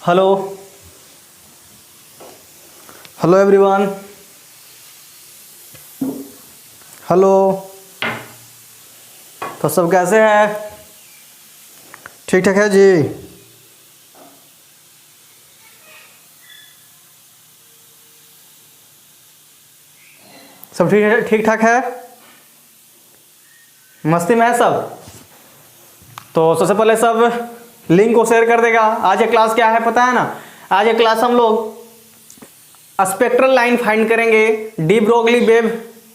Hello hello everyone, hello. तो सब कैसे हैं? ठीक ठाक है जी। सब ठीक ठाक है, मस्ती में है सब। तो सबसे पहले सब लिंक को शेयर कर देगा। आज ये क्लास क्या है पता है ना? आज ये क्लास हम लोग स्पेक्ट्रल लाइन फाइंड करेंगे, डी ब्रोगली वेव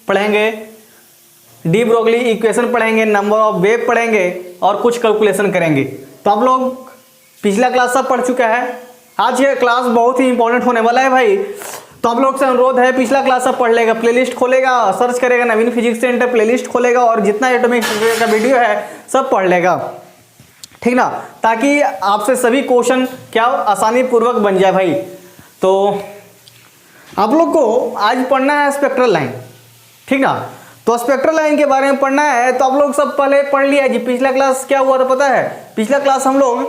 पढ़ेंगे, डी ब्रोगली इक्वेशन पढ़ेंगे, नंबर ऑफ वेव पढ़ेंगे और कुछ कैलकुलेशन करेंगे। तो आप लोग पिछला क्लास सब पढ़ चुका है। आज ये क्लास बहुत ही इंपॉर्टेंट होने वाला है भाई। तो आप लोग से अनुरोध है, पिछला क्लास सब पढ़ लेगा, प्लेलिस्ट खोलेगा, सर्च करेगा नवीन फिजिक्स सेंटर, प्लेलिस्ट खोलेगा और जितना एटॉमिक का वीडियो है सब पढ़ लेगा, ठीक ना, ताकि आपसे सभी क्वेश्चन क्या आसानी पूर्वक बन जाए भाई। तो आप लोग को आज पढ़ना है स्पेक्ट्रल लाइन, ठीक ना। तो स्पेक्ट्रल लाइन के बारे में पढ़ना है। तो आप लोग सब पहले पढ़ लिया जी। पिछला क्लास क्या हुआ था पता है? पिछला क्लास हम लोग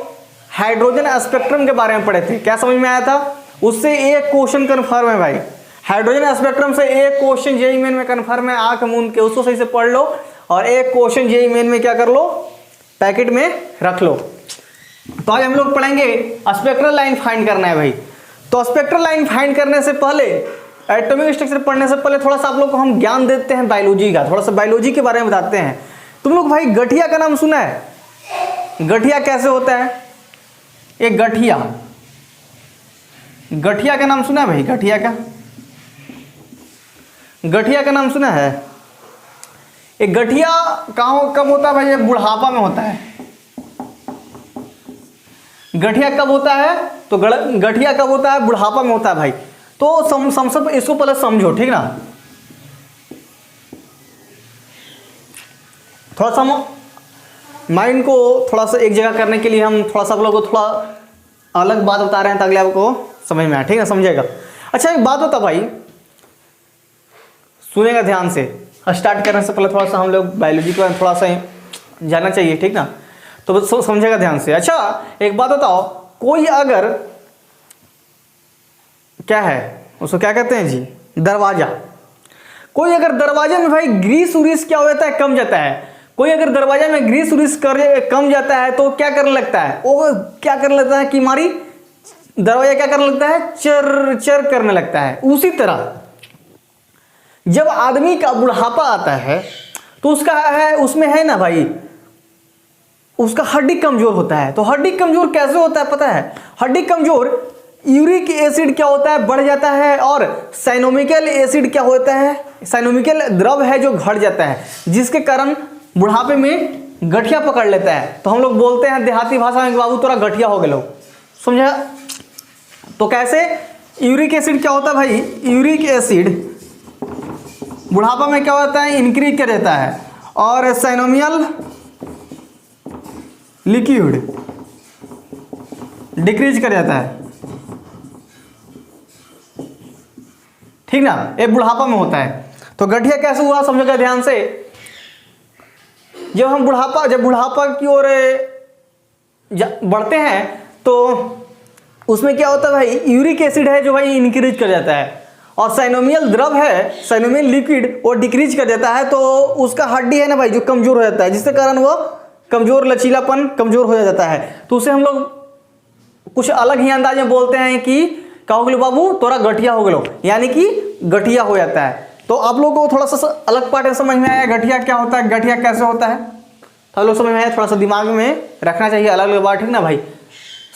हाइड्रोजन स्पेक्ट्रम के बारे में पढ़े थे। क्या समझ में आया था? उससे एक क्वेश्चन कन्फर्म है भाई। हाइड्रोजन स्पेक्ट्रम से एक क्वेश्चन जेईई मेन में कन्फर्म है। आंख मूंद के उसको सही से पढ़ लो और एक क्वेश्चन जेईई मेन में क्या कर लो, पैकेट में रख लो। तो आज हम लोग पढ़ेंगे स्पेक्ट्रल लाइन फाइंड करना है भाई। तो स्पेक्ट्रल लाइन फाइंड करने से पहले, एटॉमिक स्ट्रक्चर पढ़ने से पहले थोड़ा सा आप लोग को हम ज्ञान देते हैं बायोलॉजी का, थोड़ा सा बायोलॉजी के बारे में बताते हैं। तुम लोग भाई गठिया का नाम सुना है? गठिया कैसे होता है? एक गठिया, गठिया का नाम सुना है भाई? गठिया का, गठिया का नाम सुना है? एक गठिया कहाँ कब होता है भाई? ये बुढ़ापा में होता है। गठिया कब होता है? तो गठिया कब होता है? बुढ़ापा में होता है भाई। तो सब इसको पहले समझो, ठीक ना। थोड़ा सा माइंड को थोड़ा सा एक जगह करने के लिए हम थोड़ा सा आप लोगों को थोड़ा अलग बात बता रहे हैं ताकि आपको समझ में आए, ठीक है, समझेगा। अच्छा एक बात होता भाई, सुनेगा ध्यान से। स्टार्ट करने से पहले थोड़ा सा हम लोग बायोलॉजी को थोड़ा सा जानना चाहिए, ठीक ना। तो समझेगा ध्यान से। अच्छा एक बात बताओ, कोई अगर क्या है उसको क्या कहते हैं जी? दरवाजा। कोई अगर दरवाजे में भाई ग्रीस उरीस क्या हो जाता है, कम जाता है। कोई अगर दरवाजा में ग्रीस उरीस कम जाता है तो क्या करने लगता है? वो क्या करने लगता है कि हमारी दरवाजा क्या करने लगता है? चर चर करने लगता है। उसी तरह जब आदमी का बुढ़ापा आता है तो उसका है, उसमें है ना भाई, उसका हड्डी कमजोर होता है। तो हड्डी कमजोर कैसे होता है पता है? हड्डी कमजोर, यूरिक एसिड क्या होता है? बढ़ जाता है। और साइनोमिकल एसिड क्या होता है? साइनोमिकल द्रव है जो घट जाता है, जिसके कारण बुढ़ापे में गठिया पकड़ लेता है। तो हम लोग बोलते हैं देहाती भाषा में, बाबू तोरा गठिया हो गया, समझा? तो कैसे? यूरिक एसिड क्या होता है भाई? यूरिक एसिड बुढ़ापा में क्या होता है? इंक्रीज कर देता है। और साइनोमियल लिक्विड डिक्रीज कर जाता है, ठीक ना। ये बुढ़ापा में होता है। तो गठिया कैसे हुआ समझेगा ध्यान से। जब हम बुढ़ापा की ओर बढ़ते हैं तो उसमें क्या होता है भाई? यूरिक एसिड है जो भाई इंक्रीज कर जाता है और साइनोमियल द्रव है, साइनोमियल लिक्विड, वो डिक्रीज कर जाता है। तो उसका हड्डी है ना भाई जो कमजोर हो जाता है, जिसके कारण वो कमजोर, लचीलापन कमजोर हो जाता है। तो उसे हम लोग कुछ अलग ही अंदाज में बोलते हैं कि क्या हो गया बाबू तोरा गठिया हो गया, यानी कि गठिया हो जाता है। तो आप लोगों को थोड़ा सा अलग पार्ट समझ में आया गठिया क्या होता है, गठिया कैसे होता है? तो आप लोग समझ में आया, थोड़ा सा दिमाग में रखना चाहिए अलग अलग बात, ठीक ना भाई।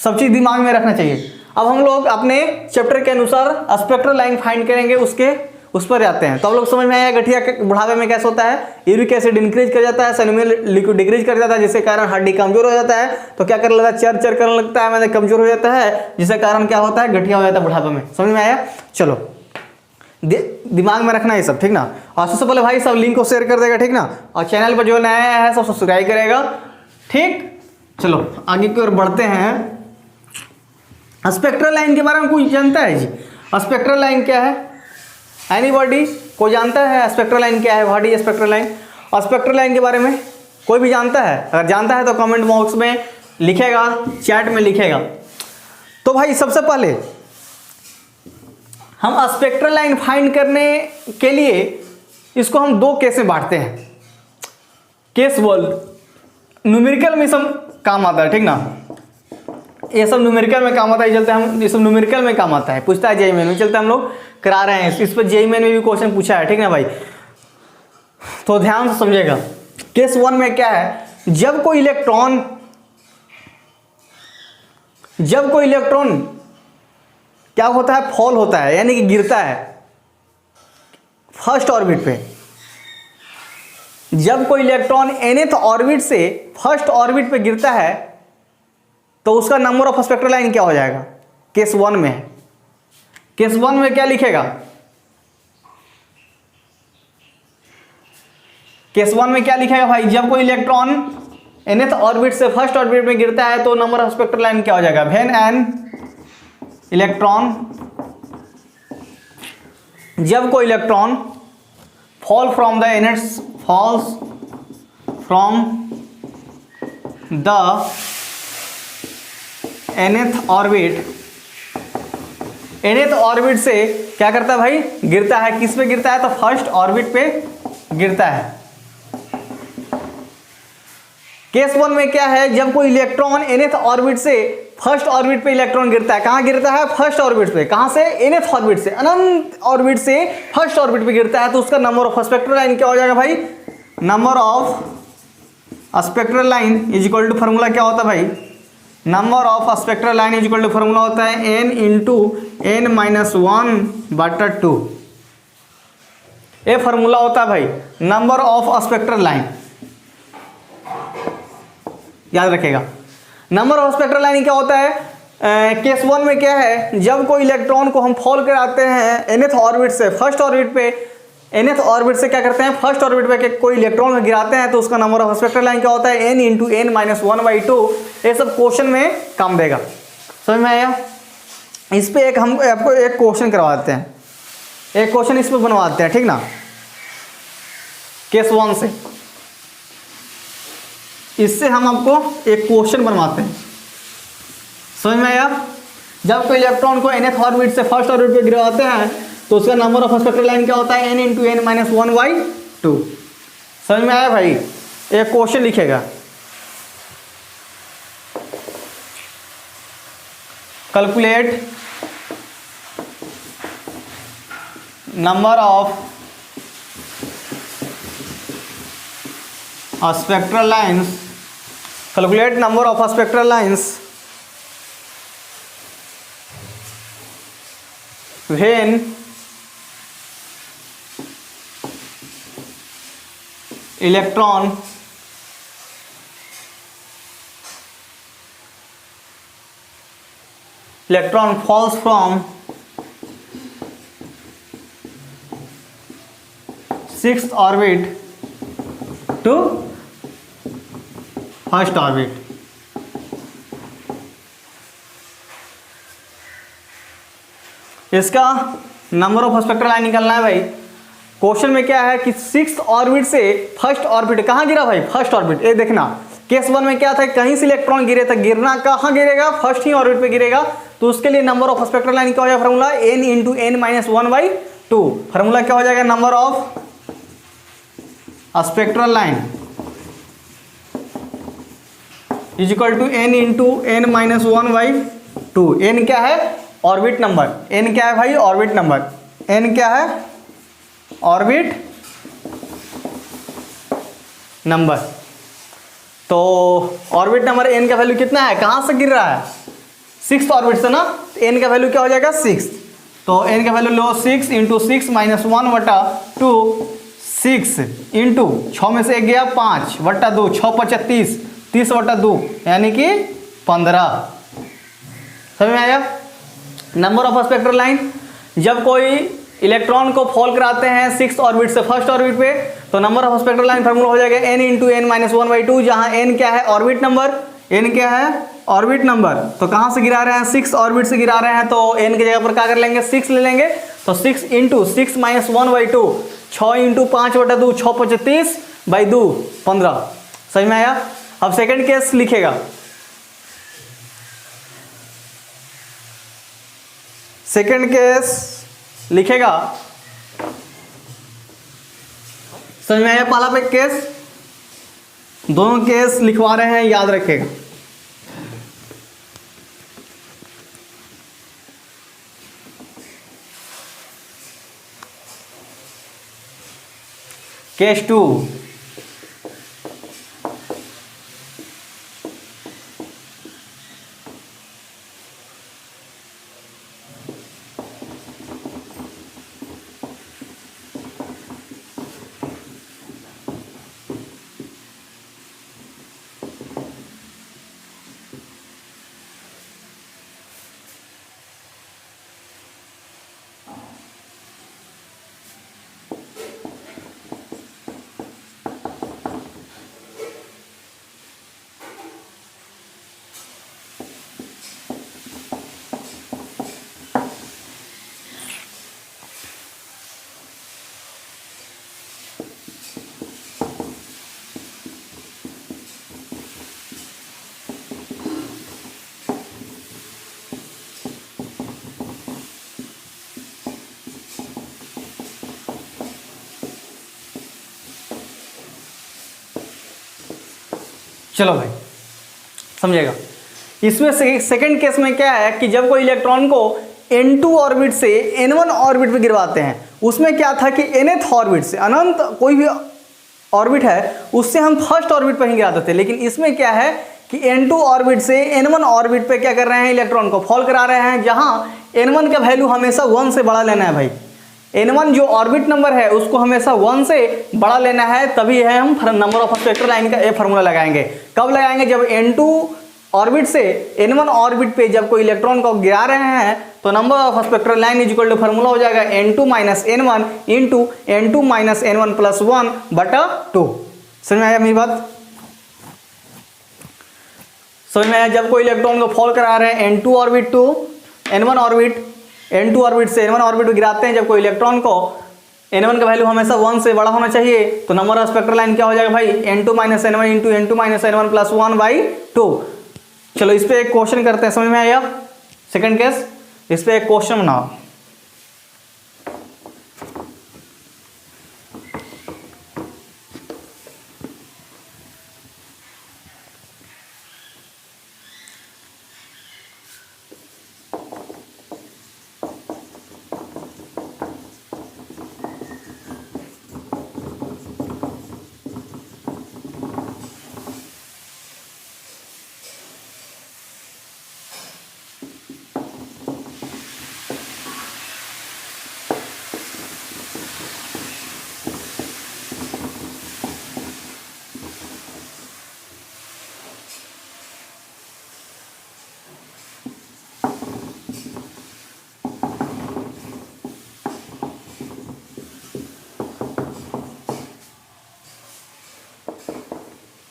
सब चीज़ दिमाग में रखना चाहिए। अब हम लोग अपने चैप्टर के अनुसार स्पेक्ट्रल लाइन फाइंड करेंगे, उस पर जाते हैं। तो आप लोग समझ में आया गठिया बुढ़ापे में कैसे होता है? यूरिक एसिड इंक्रीज कर जाता है, साइनोमियल लिक्विड डिक्रीज कर जाता है, जिसके कारण हड्डी कमजोर हो जाता है। तो क्या करने लगता है? चर चर करने लगता है, मतलब कमजोर हो जाता है, जिसके कारण क्या होता है? गठिया हो जाता है बुढ़ापे में। समझ में आया? चलो दिमाग में रखना ये सब, ठीक ना। और सबसे पहले भाई सब लिंक को शेयर कर देगा, ठीक ना। और चैनल पर जो नया है सब सब्सक्राइब करेगा, ठीक। चलो आगे की ओर बढ़ते हैं। स्पेक्ट्रल लाइन के बारे में कोई जानता है जी? स्पेक्ट्रल लाइन क्या है? एनीबॉडी कोई जानता है स्पेक्ट्रल लाइन क्या है? What is spectral line? और स्पेक्ट्रल लाइन के बारे में कोई भी जानता है? अगर जानता है तो कमेंट बॉक्स में लिखेगा, चैट में लिखेगा। तो भाई सबसे पहले हम स्पेक्ट्रल लाइन फाइंड करने के लिए इसको हम दो केस में बांटते हैं। केस वर्ल्ड न्यूमेरिकल में सब काम आता है, ठीक ना, ये सब न्यूमेरिकल में काम आता है, चलते हम ये सब न्यूमेरिकल में काम आता है, पूछता है जेईई मेन में, चलते हम लोग करा रहे हैं इस पर जेईई मेन में भी क्वेश्चन पूछा है, ठीक ना भाई। तो ध्यान से समझिएगा। केस 1 में क्या है, जब कोई इलेक्ट्रॉन क्या होता है, फॉल होता है, यानी कि गिरता है फर्स्ट ऑर्बिट पे। जब कोई इलेक्ट्रॉन nth ऑर्बिट से फर्स्ट ऑर्बिट पे गिरता है तो उसका नंबर ऑफ स्पेक्ट्रल लाइन क्या हो जाएगा, केस 1 में है। केस 1 में क्या लिखेगा, केस 1 में क्या लिखेगा भाई, जब कोई इलेक्ट्रॉन nth ऑर्बिट से फर्स्ट ऑर्बिट में गिरता है तो नंबर ऑफ स्पेक्ट्रल लाइन क्या हो जाएगा, व्हेन एन इलेक्ट्रॉन, जब कोई electron falls from the nth orbit, nth orbit से क्या करता है भाई, गिरता है, किस पे गिरता है, तो फर्स्ट ऑर्बिट पे गिरता है। केस 1 में क्या है, जब कोई इलेक्ट्रॉन nth ऑर्बिट से फर्स्ट ऑर्बिट पे इलेक्ट्रॉन गिरता है, कहां गिरता है, फर्स्ट ऑर्बिट पे, कहां से, nth ऑर्बिट से, अनंत ऑर्बिट से फर्स्ट ऑर्बिट पे गिरता है, तो उसका नंबर ऑफ स्पेक्ट्रल लाइन क्या हो जाएगा भाई, number of spectral line is equal to, formula क्या होता है भाई, number of spectral line is equal to formula होता है n इंटू n-1/2। ये फॉर्मूला होता है भाई नंबर ऑफ स्पेक्ट्रल लाइन, याद रखेगा। नंबर ऑफ स्पेक्ट्रल लाइन क्या होता है, केस 1 में क्या है, जब कोई इलेक्ट्रॉन को हम फॉल कराते हैं nth ऑर्बिट से फर्स्ट ऑर्बिट पे, nth ऑर्बिट से क्या करते हैं, फर्स्ट ऑर्बिट पे कोई इलेक्ट्रॉन को गिराते हैं, तो उसका नंबर ऑफ स्पेक्ट्रल लाइन क्या होता है, n इंटू n-1/2। ये सब क्वेश्चन में काम देगा, समझ में आया। इस पे एक हम आपको एक क्वेश्चन करवाते हैं, एक क्वेश्चन इस पे बनवाते हैं, ठीक ना, केस 1 से, इससे हम आपको एक क्वेश्चन बनवाते हैं, समझ में आया। जब कोई इलेक्ट्रॉन को nth ऑर्बिट से फर्स्ट ऑर्बिट पे गिराते हैं तो उसका नंबर ऑफ स्पेक्ट्रल लाइन क्या होता है, n इंटू n-1/2। समझ में आया भाई। एक क्वेश्चन लिखेगा, calculate number of spectral lines, calculate number of spectral lines when electron falls from sixth orbit to first orbit। इसका नंबर ऑफ स्पेक्ट्रल लाइन निकलना है भाई। क्वेश्चन में क्या है कि सिक्स्थ ऑर्बिट से फर्स्ट ऑर्बिट, कहाँ गिरा भाई, फर्स्ट ऑर्बिट। ये देखना केस 1 में क्या था, कहीं से इलेक्ट्रॉन गिरे था, गिरना कहाँ गिरेगा, फर्स्ट ही ऑर्बिट पे गिरेगा, तो उसके लिए नंबर ऑफ स्पेक्ट्रल लाइन क्या हो जाएगा, formula n into n-1/2। Formula क्या हो जाएगा, number of spectral line is equal to n into n-1/2। n क्या है, ऑर्बिट नंबर, n क्या है भाई, ऑर्बिट नंबर, n क्या है, ऑर्बिट नंबर। तो ऑर्बिट नंबर n का वैल्यू कितना है, कहाँ से गिर रहा है, सिक्स ऑर्बिट से ना, n का वैल्यू क्या हो जाएगा, 6। तो n का वैल्यू लो 6 इंटू 6-1/2, 6 इंटू 6 में से 1 गया 5/2, 6-5 30/2 यानी कि 15। समझ में आया। नंबर ऑफ स्पेक्ट्रल लाइन, जब कोई इलेक्ट्रॉन को फॉल कराते हैं सिक्स ऑर्बिट से फर्स्ट ऑर्बिट पे, तो number of spectral line formula हो जाएगा n इंटू n-1/2, जहां n क्या है, ऑर्बिट नंबर, n क्या है, ऑर्बिट नंबर। तो कहां से गिरा रहे हैं, सिक्स ऑर्बिट से गिरा रहे हैं, तो n की जगह पर क्या कर लेंगे, 6 ले लेंगे। तो 6 इंटू 6-1/2, 6 इंटू 5/2, 6-25/2, 15। समझ में आया। अब सेकेंड केस लिखेगा, सेकंड केस लिखेगा, समझ में आया? पहला पे केस, दोनों केस लिखवा रहे हैं, याद रखेगा। केस 2, चलो भाई समझेगा। इसमें सेकंड केस में क्या है कि जब कोई इलेक्ट्रॉन को n2 ऑर्बिट से n1 ऑर्बिट पे गिरवाते हैं, उसमें क्या था कि nth ऑर्बिट से, अनंत कोई भी ऑर्बिट है उससे हम फर्स्ट ऑर्बिट पर ही गिराते थे, लेकिन इसमें क्या है कि n2 ऑर्बिट से n1 ऑर्बिट पे क्या कर रहे हैं, इलेक्ट्रॉन को फॉल करा रहे हैं, जहां n1 का वैल्यू हमेशा 1 से बड़ा लेना है भाई। n1 जो ऑर्बिट नंबर है उसको हमेशा 1 से बड़ा लेना है, तभी है हम नंबर ऑफ स्पेक्ट्रल लाइन का ये फार्मूला लगाएंगे। कब लगाएंगे? जब n2 ऑर्बिट से n1 ऑर्बिट पे जब कोई इलेक्ट्रॉन को गिरा रहे हैं तो number of spectral line is equal to formula हो जाएगा n2 minus n1 into n2 minus n1 plus 1 बटा 2। समझ में आया मेरी बात? समझ में आया? जब कोई इलेक्ट्रॉन को फॉल करा रहे हैं n2 orbit to n1 orbit, n2 orbit से n1 ऑर्बिट गिराते हैं, जब कोई इलेक्ट्रॉन को n1 का वैल्यू हमेशा 1 से बड़ा होना चाहिए, तो नंबर ऑफ स्पेक्ट्रल लाइन क्या हो जाएगा भाई? n2 minus n1 into n2 minus n1 plus 1 by 2। चलो इस पे एक क्वेश्चन करते हैं, समझ में आया? सेकंड केस, इस पे एक क्वेश्चन बनाओ।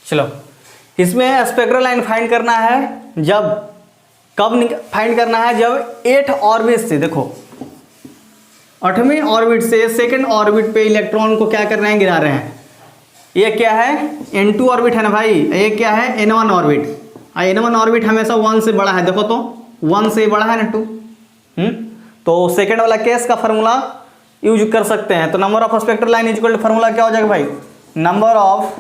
चलो इसमें स्पेक्ट्रल लाइन फाइंड करना है, जब कब फाइंड करना है? जब 8 ऑर्बिट से, देखो 8वें ऑर्बिट से सेकंड ऑर्बिट पे इलेक्ट्रॉन को क्या कर रहे हैं, गिरा रहे हैं। ये क्या है? n2 ऑर्बिट है ना भाई, ये क्या है? n1 orbit. n1 ऑर्बिट हमेशा 1 से बड़ा है, देखो तो 1 से बड़ा है ना 2। तो सेकंड वाला केस का फार्मूला यूज कर सकते हैं। तो number of spectral line is equal to formula क्या हो जाएगा भाई? Number of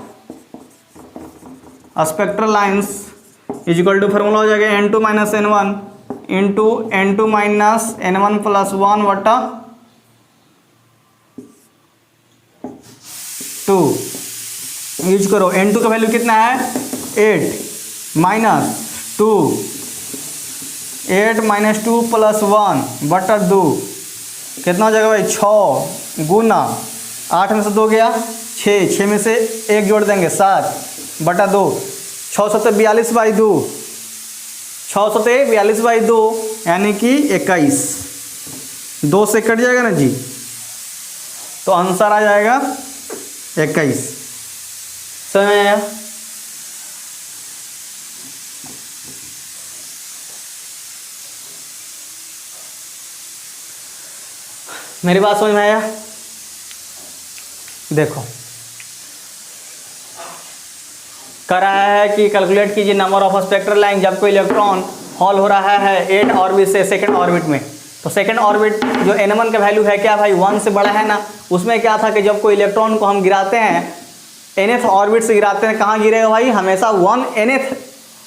spectral lines is equal to formula हो जाएगा n2 minus n1 into n2 minus n1 plus 1 बटा 2। यूज करो, n2 का वैल्यू कितना है? 8 माइनस 2, 8 माइनस 2 प्लस 1 बटा 2 कितना हो जाएगा भाई? 6 गुना 8 में से 2 गया 6, 6 में से 1 जोड़ देंगे 7 बटा 2, 6 सत्ते 42 बाई 2, 6 सत्ते 42 बाई 2 यानी कि 21। 2 से कट जाएगा ना जी, तो आंसर आ जाएगा 21। समझ में आया? मेरी बात समझ में आया? देखो कर रहा है कि कैलकुलेट कीजिए नंबर ऑफ स्पेक्ट्रल लाइन जब कोई इलेक्ट्रॉन हॉल हो रहा है 8 ऑर्बिट से सेकंड ऑर्बिट में। तो तो सेकंड ऑर्बिट जो n1 का वैल्यू है क्या भाई 1 से बड़ा है ना, उसमें क्या था कि जब कोई इलेक्ट्रॉन को हम गिराते हैं nth ऑर्बिट से गिराते हैं, कहाँ गिरेगा भाई, हमेशा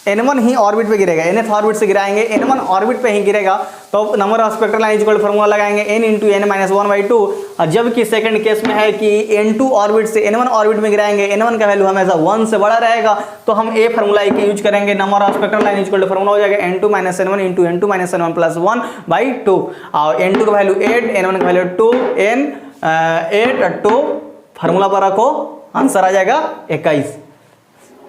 n1 ही ऑर्बिट पे गिरेगा, nth ऑर्बिट से गिराएंगे n1 ऑर्बिट पे ही गिरेगा। तो number of spectral line equal formula लगाएंगे n इंटू n माइनस 1/2। और जबकि सेकंड केस में है कि n2 ऑर्बिट से n1 ऑर्बिट में गिराएंगे, n1 का वैल्यू हमेशा 1 से बड़ा रहेगा, तो हम ए फार्मूला के यूज करेंगे, number of spectral line equal formula हो जाएगा n2 minus n1 into n2 minus n1 plus 1/2। और n2 का वैल्यू 8, n1 का वैल्यू 2, n 8 और 2 फार्मूला पर रखो, आंसर आ जाएगा 21।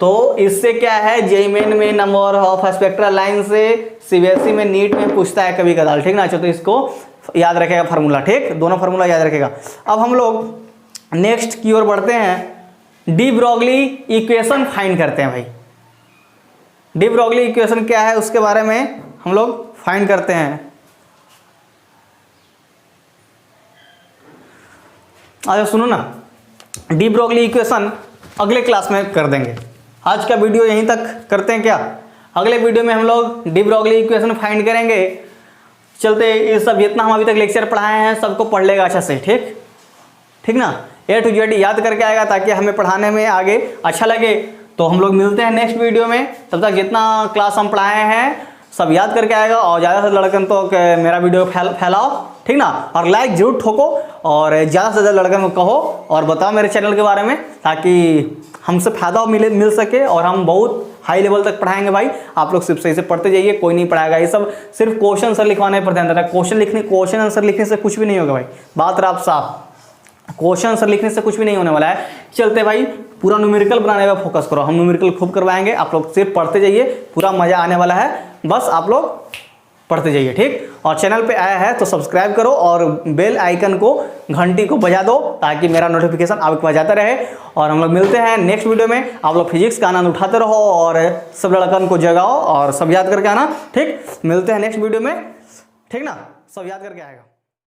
तो इससे क्या है, जेईई मेन में नंबर ऑफ स्पेक्ट्रल लाइन से सीबीएसई में नीट में पूछता है कभी कदार, ठीक ना। तो इसको याद रखेगा फार्मूला, ठीक, दोनों फार्मूला याद रखेगा। अब हम लोग नेक्स्ट की ओर बढ़ते हैं, डी ब्रॉगली इक्वेशन फाइंड करते हैं भाई। डी ब्रॉगली इक्वेशन क्या है उसके बारे में हम लोग फाइंड करते हैं। अच्छा सुनो ना, डी ब्रॉगली इक्वेशन अगले क्लास में कर देंगे, आज का वीडियो यहीं तक करते हैं क्या। अगले वीडियो में हम लोग डी ब्रॉगली इक्वेशन फाइंड करेंगे। चलते ये सब जितना हम अभी तक लेक्चर पढ़ाए हैं सबको पढ़ लेगा अच्छा से, ठीक ठीक ना, A to Z याद करके आएगा ताकि हमें पढ़ाने में आगे अच्छा लगे। तो हम लोग मिलते हैं नेक्स्ट वीडियो में, तब तक जितना क्लास हम पढ़ाए हैं सब याद करके आएगा। और ज़्यादा से लड़कन तो मेरा वीडियो फैलाओ, ठीक ना, और लाइक जरूर ठोको, और ज़्यादा से ज़्यादा लड़कन को कहो और बताओ मेरे चैनल के बारे में, ताकि हमसे फ़ायदा मिल सके और हम बहुत हाई लेवल तक पढ़ाएंगे भाई। आप लोग सिर्फ सही से पढ़ते जाइए, कोई नहीं पढ़ाएगा, ये सब सिर्फ क्वेश्चन आंसर लिखवाने पर ध्यान देना है। क्वेश्चन आंसर लिखने से कुछ भी नहीं होगा भाई, बात रहा आप साफ, क्वेश्चन आंसर लिखने से कुछ भी नहीं होने वाला है। चलते भाई पूरा न्यूमेरिकल बनाने पर फोकस करो, हम न्यूमेरिकल खूब करवाएंगे, आप लोग सिर्फ पढ़ते जाइए, पूरा मजा आने वाला है, बस आप लोग पढ़ते जाइए, ठीक। और चैनल पे आया है तो सब्सक्राइब करो और बेल आइकन को, घंटी को बजा दो ताकि मेरा नोटिफिकेशन आपके पास जाता रहे। और हम लोग मिलते हैं नेक्स्ट वीडियो में, आप लोग फिजिक्स का आनंद उठाते रहो और सब लड़कन को जगाओ और सब याद करके आना, ठीक। मिलते हैं नेक्स्ट वीडियो में, ठीक ना, सब याद करके आएगा।